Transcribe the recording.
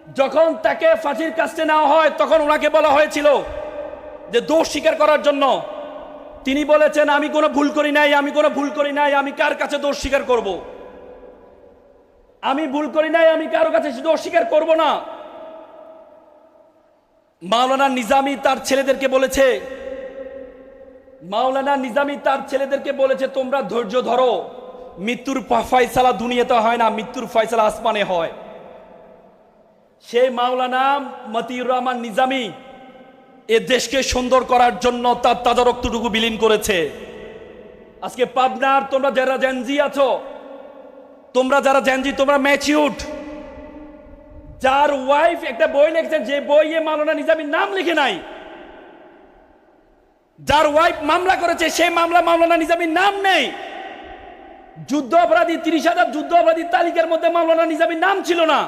যখন তাকে ফাঁসির কাস্টে নেওয়া হয় তখন ওনাকে বলা হয়েছিল যে দোষ স্বীকার করার জন্য। তিনি বলেছেন আমি কোনো ভুল করি নাই, আমি কোনো ভুল করি নাই, আমি কার কাছে দোষ স্বীকার করব? আমি ভুল করি নাই, আমি কারো কাছে দোষ স্বীকার করব না। মাওলানা নিজামী তার ছেলেদেরকে বলেছে, মাওলানা নিজামী তার ছেলেদেরকে বলেছে তোমরা ধৈর্য ধরো, মৃত্যুর ফয়সালা দুনিয়াতে হয় না, মৃত্যুর ফয়সালা আসমানে হয়। সেই মাওলানা মতিউর রহমান নিজামী এ দেশকে সুন্দর করার জন্য তার তাজা রক্তটুকু বিলীন করেছে। আজকে পাবনার তোমরা যারা জেনজি আছো, তোমরা যারা জেনজি, তোমরা ম্যাচিউরড, যার ওয়াইফ একটা বই লিখছেন, যে বইয়ে মাওলানা নিজামীর নাম লিখে নাই, যার ওয়াইফ মামলা করেছে সেই মামলা মাওলানা নিজামীর নাম নেই। যুদ্ধ অপরাধী 30,000 যুদ্ধ অপরাধীর তালিকার মধ্যে মাওলানা নিজামীর নাম ছিল না।